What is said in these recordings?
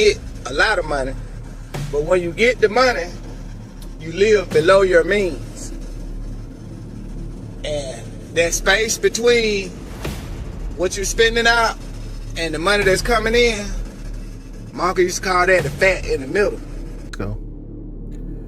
get a lot of money, but when you get the money, you live below your means. And that space between what you're spending out and the money that's coming in, my uncle used to call that the fat in the middle. Let's go.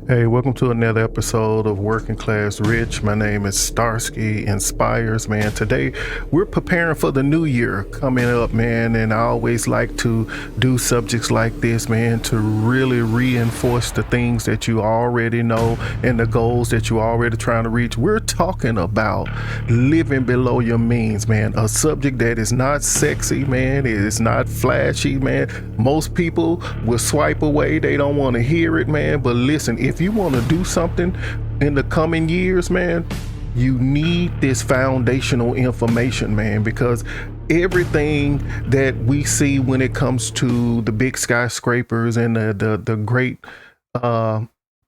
Hey, welcome to another episode of Working Class Rich. My name is Starsky Inspires, man. Today, we're preparing for the new year coming up, man. And I always like to do subjects like this, man, to really reinforce the things that you already know and the goals that you're already trying to reach. We're talking about living below your means, man. A subject that is not sexy, man. It is not flashy, man. Most people will swipe away. They don't want to hear it, man. But listen, if you want to do something in the coming years, man, you need this foundational information, man, because everything that we see when it comes to the big skyscrapers and the great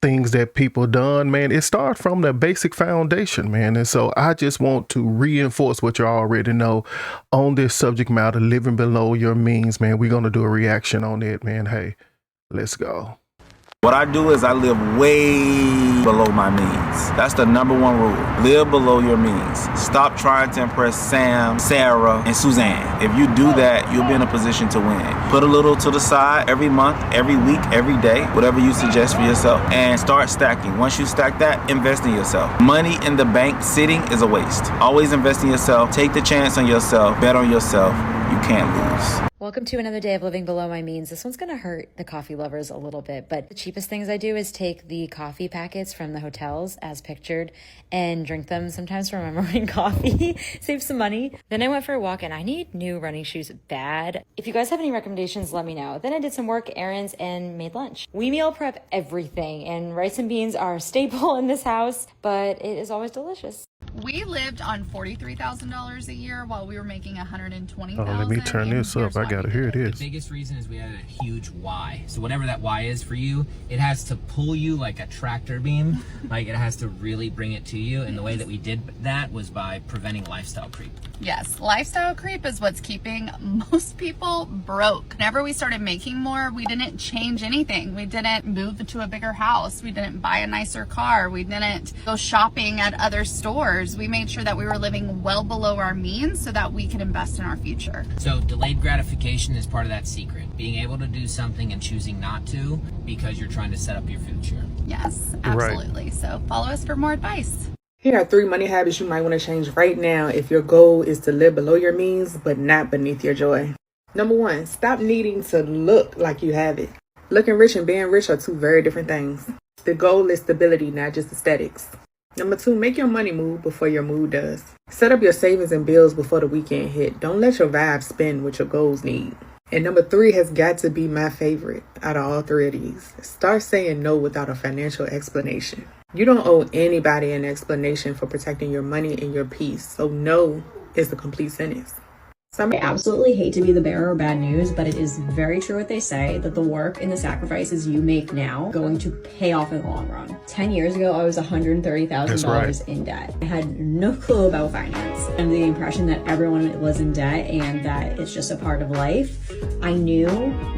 things that people done, man, it starts from the basic foundation, man. And so I just want to reinforce what you already know on this subject matter, living below your means, man. We're going to do a reaction on it, man. Hey, let's go. What I do is I live way below my means. That's the number one rule. Live below your means. Stop trying to impress Sam, Sarah, and Suzanne. If you do that, you'll be in a position to win. Put a little to the side every month, every week, every day, whatever you suggest for yourself, and start stacking. Once you stack that, invest in yourself. Money in the bank sitting is a waste. Always invest in yourself. Take the chance on yourself. Bet on yourself. You can't lose. Welcome to another day of living below my means. This one's going to hurt the coffee lovers a little bit, but the cheapest things I do is take the coffee packets from the hotels as pictured and drink them sometimes for my morning coffee. Save some money. Then I went for a walk and I need new running shoes bad. If you guys have any recommendations, let me know. Then I did some work, errands, and made lunch. We meal prep everything, and rice and beans are a staple in this house, but it is always delicious. We lived on $43,000 a year while we were making $120,000. Oh, let me turn this up. I gotta hear this. The biggest reason is we had a huge why. So whatever that why is for you, it has to pull you like a tractor beam. Like it has to really bring it to you. And the way that we did that was by preventing lifestyle creep. Yes, lifestyle creep is what's keeping most people broke. Whenever we started making more, we didn't change anything. We didn't move to a bigger house. We didn't buy a nicer car. We didn't go shopping at other stores. We made sure that we were living well below our means so that we could invest in our future. So delayed gratification is part of that secret. Being able to do something and choosing not to because you're trying to set up your future. Yes, absolutely. Right. So follow us for more advice. Here are 3 money habits you might want to change right now if your goal is to live below your means, but not beneath your joy. Number 1, stop needing to look like you have it. Looking rich and being rich are 2 very different things. The goal is stability, not just aesthetics. Number 2, make your money move before your mood does. Set up your savings and bills before the weekend hit. Don't let your vibe spin what your goals need. And number 3 has got to be my favorite out of all 3 of these. Start saying no without a financial explanation. You don't owe anybody an explanation for protecting your money and your peace, so no is the complete sentence. I absolutely hate to be the bearer of bad news, but it is very true what they say, that the work and the sacrifices you make now are going to pay off in the long run. 10 years ago, I was $130,000 in debt. I had no clue about finance and the impression that everyone was in debt and that it's just a part of life. I knew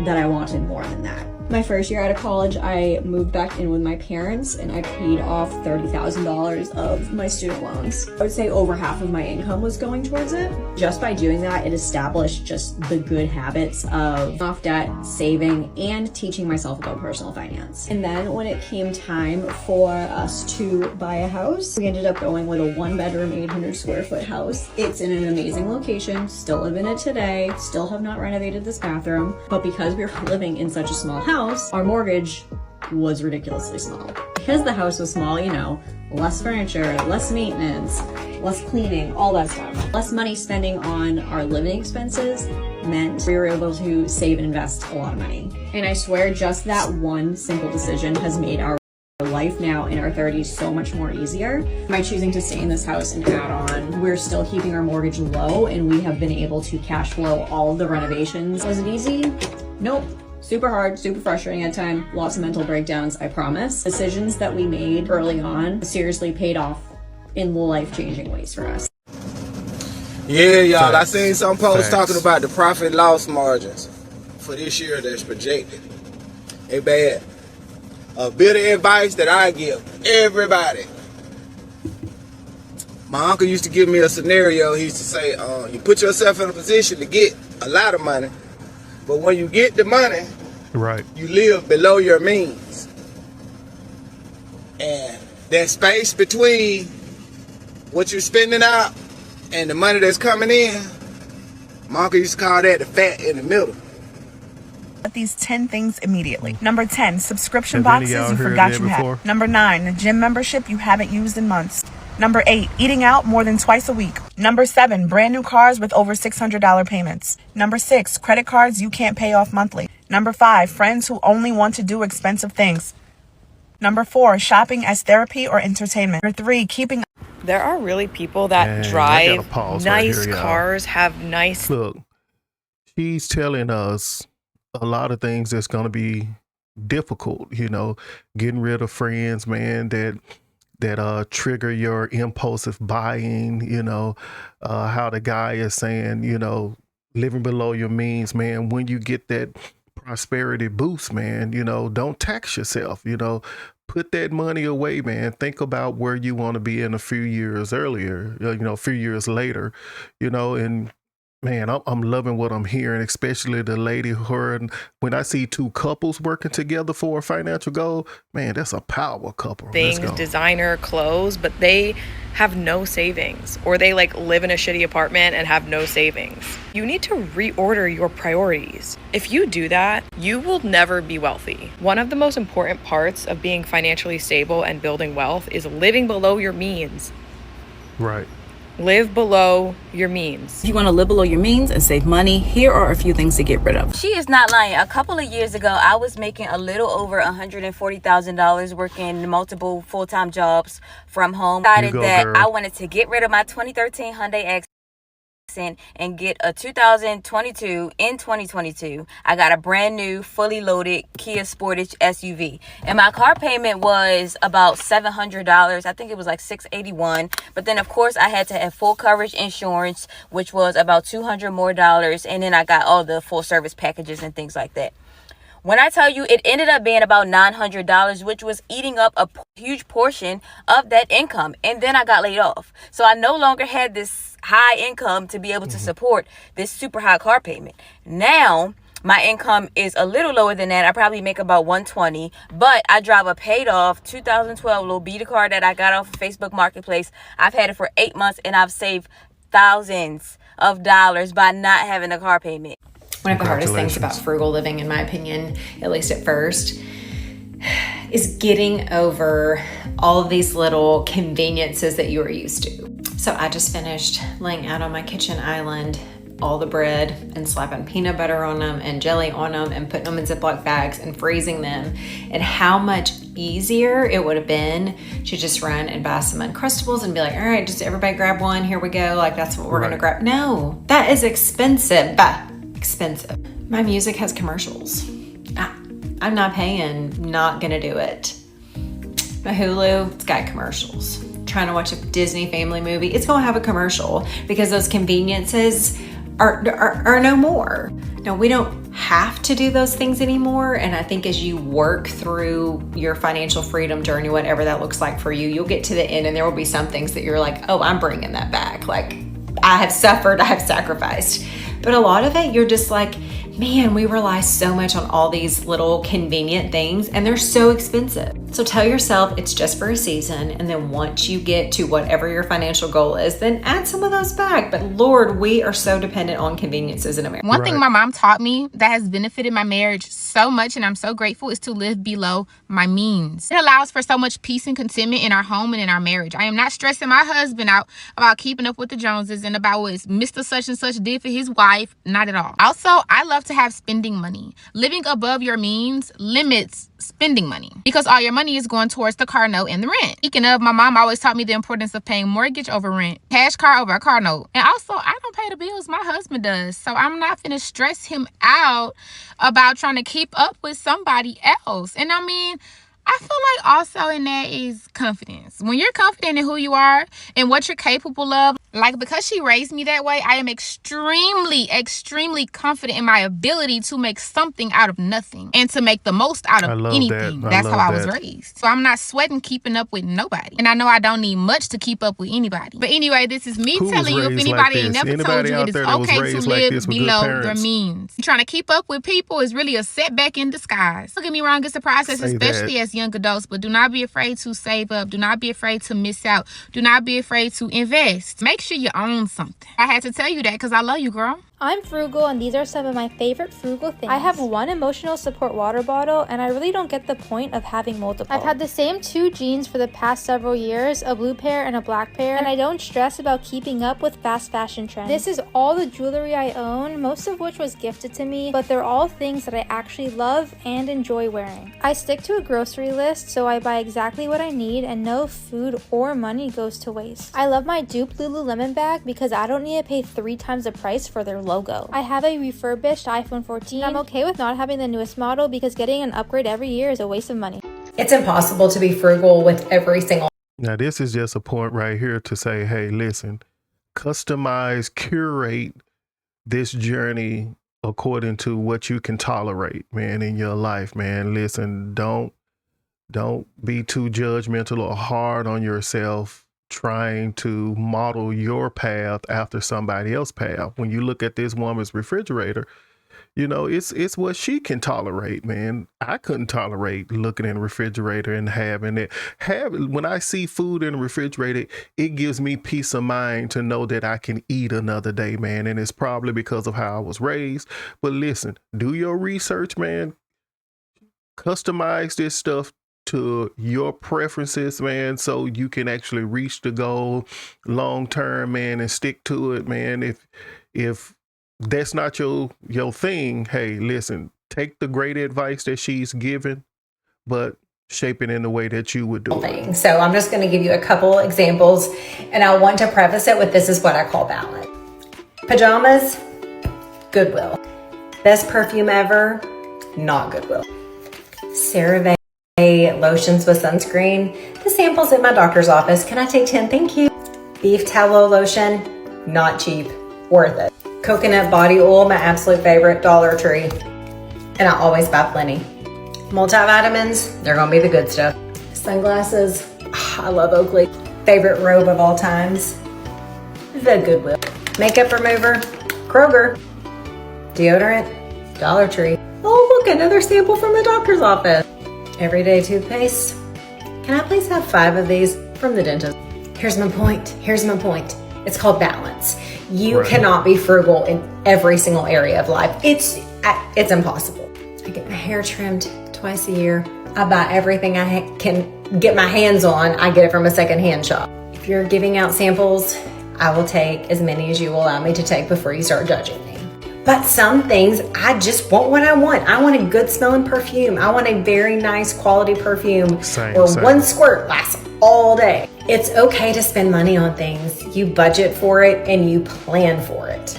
that I wanted more than that. My first year out of college, I moved back in with my parents and I paid off $30,000 of my student loans. I would say over half of my income was going towards it. Just by doing that, it established just the good habits of off debt, saving, and teaching myself about personal finance. And then when it came time for us to buy a house, we ended up going with a 1-bedroom, 800 square foot house. It's in an amazing location, still live in it today, still have not renovated this bathroom, but because we were living in such a small house, our mortgage was ridiculously small. Because the house was small, you know, less furniture, less maintenance, less cleaning, all that stuff. Less money spending on our living expenses meant we were able to save and invest a lot of money. And I swear just that one simple decision has made our life now in our 30s so much more easier. By choosing to stay in this house and add on, we're still keeping our mortgage low and we have been able to cash flow all of the renovations. Was it easy? Nope. Super hard, super frustrating at times, lots of mental breakdowns, I promise. Decisions that we made early on seriously paid off in life-changing ways for us. Yeah, y'all, I seen some posts talking about the profit loss margins for this year that's projected. Ain't bad. A bit of advice that I give everybody. My uncle used to give me a scenario. He used to say, you put yourself in a position to get a lot of money, but when you get the money, right, you live below your means. And that space between what you're spending out and the money that's coming in, my uncle used to call that the fat in the middle. These 10 things immediately. Number 10, subscription Have any of boxes y'all you heard forgot that you before? had. Number 9, a gym membership you haven't used in months. Number 8, eating out more than twice a week. Number 7, brand new cars with over $600 payments. Number 6, credit cards you can't pay off monthly. Number 5, friends who only want to do expensive things. Number 4, shopping as therapy or entertainment. Number 3, keeping. There are really people that Dang, I drive gotta pause nice right here, y'all. cars, have nice. Look, she's telling us a lot of things that's going to be difficult, you know, getting rid of friends, man, that trigger your impulsive buying, you know, how the guy is saying, you know, living below your means, man. When you get that prosperity boost, man, you know, don't tax yourself, you know, put that money away, man. Think about where you want to be in a few years earlier, you know, a few years later, you know, and man, I'm loving what I'm hearing, especially the lady heard. When I see two couples working together for a financial goal, man, that's a power couple. Things, designer clothes, but they have no savings, or they like live in a shitty apartment and have no savings. You need to reorder your priorities. If you do that, you will never be wealthy. One of the most important parts of being financially stable and building wealth is living below your means. Right. Live below your means. If you want to live below your means and save money, here are a few things to get rid of. She is not lying. A couple of years ago, I was making a little over $140,000 working multiple full-time jobs from home. I decided that I wanted to get rid of my 2013 Hyundai Accent and get a 2022. In 2022, I got a brand new fully loaded Kia Sportage SUV, and my car payment was about $700. I think it was like $681, but then of course I had to have full coverage insurance, which was about $200 more, and then I got all the full service packages and things like that. When I tell you, it ended up being about $900, which was eating up a huge portion of that income. And then I got laid off. So I no longer had this high income to be able to support this super high car payment. Now, my income is a little lower than that. I probably make about $120, but I drive a paid off 2012 little Beta car that I got off of Facebook Marketplace. I've had it for 8 months, and I've saved thousands of dollars by not having a car payment. One of the hardest things about frugal living, in my opinion, at least at first, is getting over all of these little conveniences that you are used to. So I just finished laying out on my kitchen island all the bread and slapping peanut butter on them and jelly on them and putting them in Ziploc bags and freezing them, and how much easier it would have been to just run and buy some Uncrustables and be like, all right, just everybody grab one, here we go, like that's what we're gonna grab. No, that is expensive. Expensive. My music has commercials. I'm not paying, not gonna do it. My Hulu, it's got commercials. Trying to watch a Disney family movie, it's gonna have a commercial, because those conveniences are no more. Now, we don't have to do those things anymore, and I think as you work through your financial freedom journey, whatever that looks like for you, you'll get to the end and there will be some things that you're like, oh, I'm bringing that back. Like, I have suffered, I have sacrificed. But a lot of it, you're just like, man, we rely so much on all these little convenient things, and they're so expensive. So tell yourself it's just for a season, and then once you get to whatever your financial goal is, then add some of those back. But Lord, we are so dependent on conveniences in America. One thing my mom taught me that has benefited my marriage so much, and I'm so grateful, is to live below my means. It allows for so much peace and contentment in our home and in our marriage. I am not stressing my husband out about keeping up with the Joneses and about what Mr. Such and Such did for his wife. Not at all. Also, I love to have spending money. Living above your means limits spending money, because all your money is going towards the car note and the rent. Speaking of, my mom always taught me the importance of paying mortgage over rent, cash car over a car note. And also, I don't pay the bills, my husband does. So I'm not finna stress him out about trying to keep up with somebody else. And I mean, I feel like also in that is confidence. When you're confident in who you are and what you're capable of, like because she raised me that way, I am extremely confident in my ability to make something out of nothing and to make the most out of anything. That's how I was raised. So I'm not sweating keeping up with nobody. And I know I don't need much to keep up with anybody. But anyway, this is me telling you, if anybody ain't never told you, it is okay to live below their means. Trying to keep up with people is really a setback in disguise. Don't get me wrong, it's a process, especially as young adults, but do not be afraid to save up. Do not be afraid to miss out. Do not be afraid to invest. Make sure you own something. I had to tell you that because I love you, girl. I'm frugal, and these are some of my favorite frugal things. I have one emotional support water bottle, and I really don't get the point of having multiple. I've had the same 2 jeans for the past several years, a blue pair and a black pair, and I don't stress about keeping up with fast fashion trends. This is all the jewelry I own, most of which was gifted to me, but they're all things that I actually love and enjoy wearing. I stick to a grocery list, so I buy exactly what I need, and no food or money goes to waste. I love my dupe Lululemon bag because I don't need to pay 3 times the price for their logo. I have a refurbished iPhone 14. I'm okay with not having the newest model because getting an upgrade every year is a waste of money. It's impossible to be frugal with every single. Now, this is just a point right here to say, hey, listen, customize, curate this journey according to what you can tolerate, man, in your life, man. Listen, don't be too judgmental or hard on yourself trying to model your path after somebody else's path. When you look at this woman's refrigerator, you know, it's what she can tolerate, man. I couldn't tolerate looking in the refrigerator and having it. When I see food in the refrigerator, it gives me peace of mind to know that I can eat another day, man. And it's probably because of how I was raised. But listen, do your research, man. Customize this stuff to your preferences, man, so you can actually reach the goal long term, man, and stick to it, man. If that's not your thing, hey, listen, take the great advice that she's given, but shape it in the way that you would do it. So I'm just going to give you a couple examples, and I want to preface it with this is what I call balance. Pajamas, Goodwill. Best perfume ever, not Goodwill. CeraVe lotions with sunscreen. The sample's in my doctor's office. Can I take 10? Thank you. Beef tallow lotion, not cheap, worth it. Coconut body oil, my absolute favorite, Dollar Tree. And I always buy plenty. Multivitamins, they're gonna be the good stuff. Sunglasses, I love Oakley. Favorite robe of all times, the Goodwill. Makeup remover, Kroger. Deodorant, Dollar Tree. Oh, look, another sample from the doctor's office. Everyday toothpaste. Can I please have 5 of these from the dentist? Here's my point. It's called balance. You cannot be frugal in every single area of life. It's impossible. I get my hair trimmed twice a year. I buy everything I can get my hands on. I get it from a secondhand shop. If you're giving out samples, I will take as many as you allow me to take before you start judging me. But some things, I just want what I want. I want a good smelling perfume. I want a very nice quality perfume. Same. One squirt lasts all day. It's okay to spend money on things. You budget for it and you plan for it.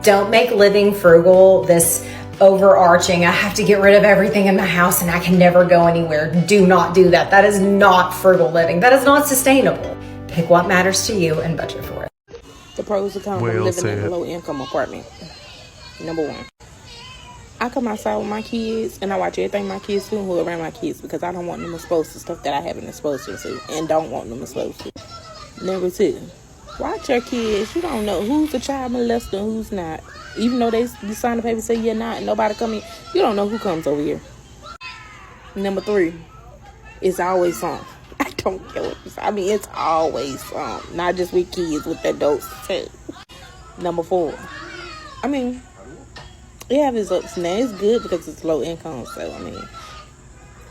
Don't make living frugal this overarching, I have to get rid of everything in my house and I can never go anywhere. Do not do that. That is not frugal living. That is not sustainable. Pick what matters to you and budget for it. The pros and cons of living in a low income apartment. Number 1, I come outside with my kids and I watch everything my kids do and who around my kids because I don't want them exposed to stuff that I haven't exposed them to and don't want them exposed to. Number 2, watch your kids. You don't know who's a child molester and who's not. Even though you sign the paper say you're not and nobody come in, you don't know who comes over here. Number 3, it's always something. I don't care what it's, it's always something. Not just with kids, with adults too. Number 4, it have its ups and downs. It's good because it's low income. So,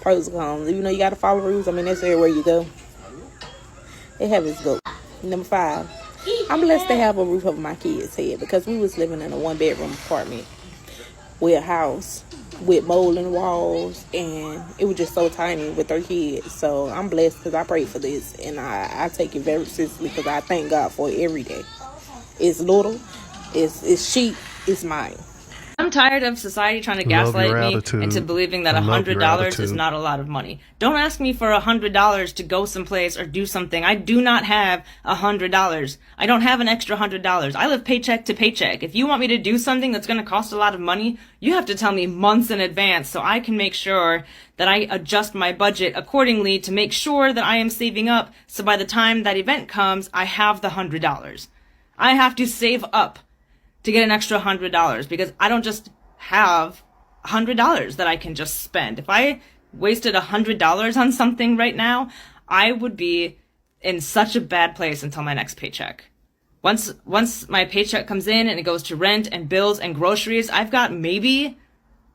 pros and cons. Even though you got to follow rules, that's everywhere you go. It have its go. Number 5, I'm blessed to have a roof over my kids' head because we was living in a 1-bedroom apartment with a house with mold in the walls, and it was just so tiny with 3 kids. So I'm blessed because I prayed for this, and I take it very seriously because I thank God for it every day. It's little, it's cheap, it's mine. I'm tired of society trying to gaslight me into believing that $100 is not a lot of money. Don't ask me for $100 to go someplace or do something. I do not have $100. I don't have an extra $100. I live paycheck to paycheck. If you want me to do something that's going to cost a lot of money, you have to tell me months in advance so I can make sure that I adjust my budget accordingly to make sure that I am saving up so by the time that event comes, I have the $100. I have to save up to get an extra $100 because I don't just have $100 that I can just spend. If I wasted $100 on something right now, I would be in such a bad place until my next paycheck. Once my paycheck comes in and it goes to rent and bills and groceries, I've got maybe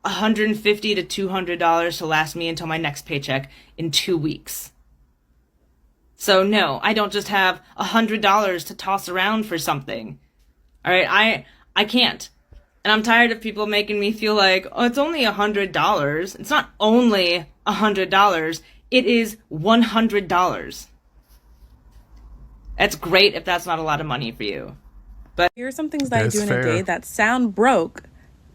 $150 to $200 to last me until my next paycheck in 2 weeks. So no, I don't just have $100 to toss around for something. All right, I can't. And I'm tired of people making me feel like, oh, it's only $100. It's not only $100. It is $100. That's great if that's not a lot of money for you. But here are some things that I do in a day that sound broke,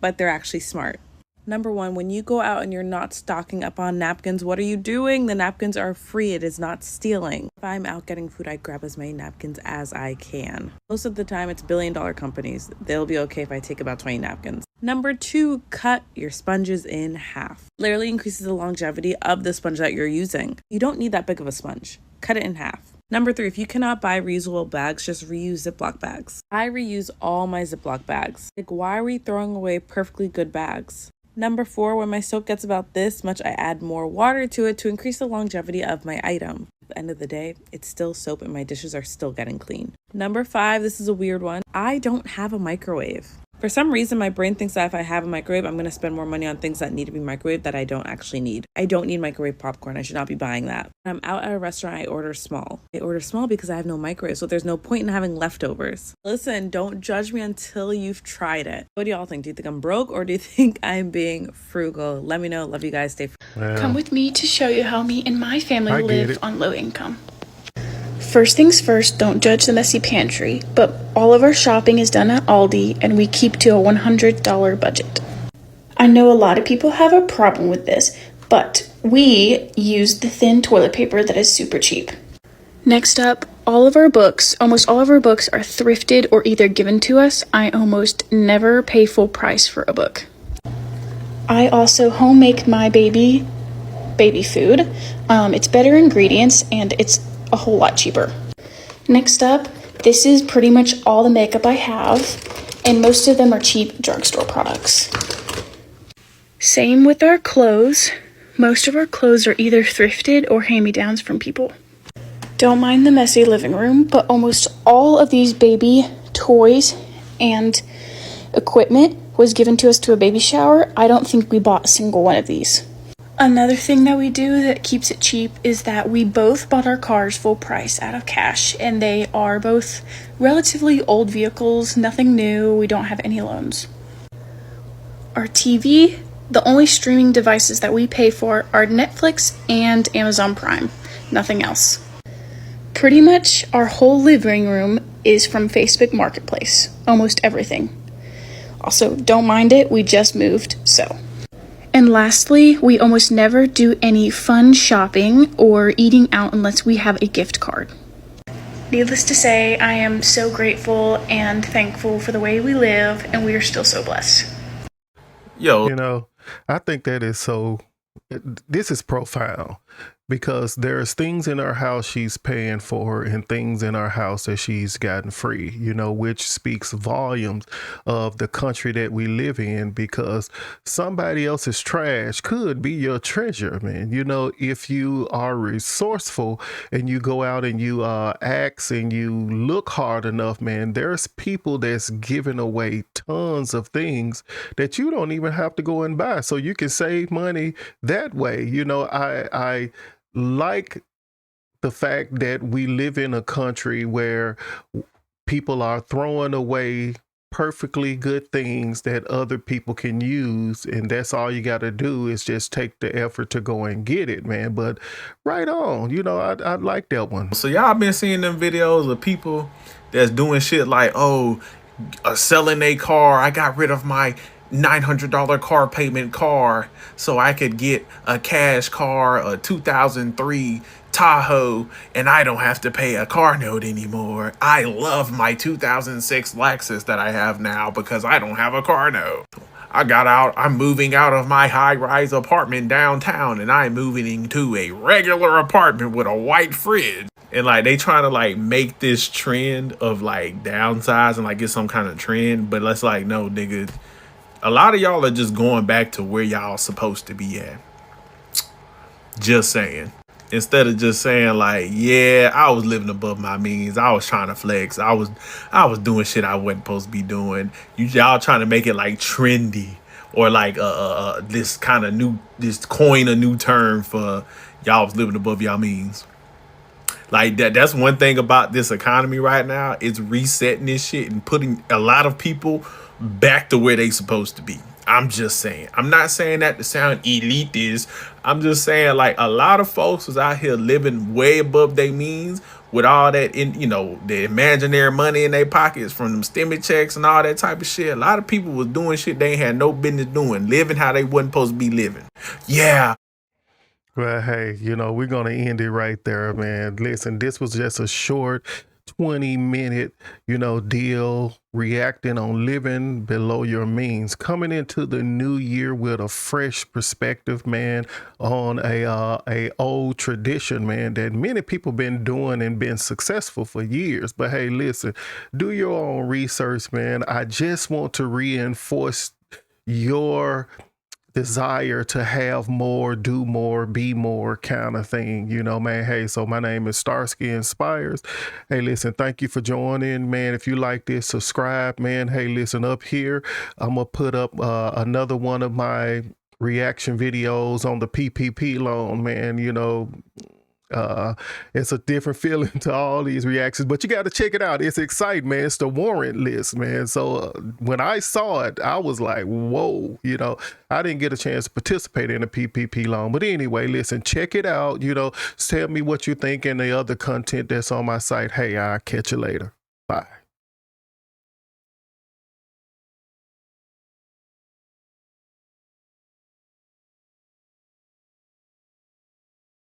but they're actually smart. Number one, when you go out and you're not stocking up on napkins, what are you doing? The napkins are free. It is not stealing. If I'm out getting food, I grab as many napkins as I can. Most of the time, it's billion-dollar companies. They'll be okay if I take about 20 napkins. Number two, cut your sponges in half. Literally increases the longevity of the sponge that you're using. You don't need that big of a sponge. Cut it in half. Number three, if you cannot buy reusable bags, just reuse Ziploc bags. I reuse all my Ziploc bags. Like, why are we throwing away perfectly good bags? Number four, when my soap gets about this much, I add more water to it to increase the longevity of my item. At the end of the day, it's still soap and my dishes are still getting clean. Number five, this is a weird one. I don't have a microwave. For some reason, my brain thinks that if I have a microwave, I'm going to spend more money on things that need to be microwaved that I don't actually need. I don't need microwave popcorn. I should not be buying that. When I'm out at a restaurant, I order small. I order small because I have no microwave, so there's no point in having leftovers. Listen, don't judge me until you've tried it. What do y'all think? Do you think I'm broke or do you think I'm being frugal? Let me know. Love you guys. Stay free. Come with me to show you how me and my family live on low income. First things first, don't judge the messy pantry, but all of our shopping is done at Aldi and we keep to a $100 budget. I know a lot of people have a problem with this, but we use the thin toilet paper that is super cheap. Next up, almost all of our books are thrifted or either given to us. I almost never pay full price for a book. I also homemade my baby food. It's better ingredients and it's a whole lot cheaper. Next up, this is pretty much all the makeup I have, and most of them are cheap drugstore products. Same with our clothes. Most of our clothes are either thrifted or hand-me-downs from people. Don't mind the messy living room, but almost all of these baby toys and equipment was given to us to a baby shower. I don't think we bought a single one of these. Another thing that we do that keeps it cheap is that we both bought our cars full price out of cash, and they are both relatively old vehicles, nothing new, we don't have any loans. Our TV, the only streaming devices that we pay for are Netflix and Amazon Prime, nothing else. Pretty much our whole living room is from Facebook Marketplace, almost everything. Also, don't mind it, we just moved, so. And lastly, we almost never do any fun shopping or eating out unless we have a gift card. Needless to say, I am so grateful and thankful for the way we live, and we are still so blessed. Yo, I think that is this is profound. Because there's things in our house she's paying for and things in our house that she's gotten free, which speaks volumes of the country that we live in, because somebody else's trash could be your treasure, man. If you are resourceful and you go out and you ask and you look hard enough, man, there's people that's giving away tons of things that you don't even have to go and buy. So you can save money that way. I like the fact that we live in a country where people are throwing away perfectly good things that other people can use, and that's all you got to do is just take the effort to go and get it, man. But right on, I like that one. So y'all been seeing them videos of people that's doing shit like, selling a car. I got rid of my $900 car payment car so I could get a cash car, a 2003 Tahoe, and I don't have to pay a car note anymore. I love my 2006 Lexus that I have now because I don't have a car note. I'm moving out of my high-rise apartment downtown and I'm moving into a regular apartment with a white fridge. And like they trying to like make this trend of like downsize and like get some kind of trend, but let's like, no, nigga, a lot of y'all are just going back to where y'all supposed to be at. Just saying. Instead of just saying like, yeah, I was living above my means. I was trying to flex. I was doing shit I wasn't supposed to be doing. Y'all trying to make it like trendy or like this kind of coin a new term for y'all was living above y'all means. Like that's one thing about this economy right now. It's resetting this shit and putting a lot of people back to where they supposed to be. I'm just saying. I'm not saying that to sound elitist. I'm just saying like a lot of folks was out here living way above their means with all that the imaginary money in their pockets from them stimmy checks and all that type of shit. A lot of people was doing shit they ain't had no business doing, living how they wasn't supposed to be living. Yeah. Well, hey, we're going to end it right there, man. Listen, this was just a short 20-minute, deal reacting on living below your means, coming into the new year with a fresh perspective, man, on a old tradition, man, that many people been doing and been successful for years. But hey, listen, do your own research, man. I just want to reinforce your desire to have more, do more, be more kind of thing, man. Hey, so my name is Starsky Inspires. Hey, listen, thank you for joining, man. If you like this, subscribe, man. Hey, listen, up here, I'm gonna put up another one of my reaction videos on the PPP loan, man. It's a different feeling to all these reactions, but you got to check it out. It's exciting, man. It's the warrant list, man. So when I saw it, I was like, whoa, I didn't get a chance to participate in a PPP loan. But anyway, listen, check it out. Tell me what you think and the other content that's on my site. Hey, I'll catch you later. Bye.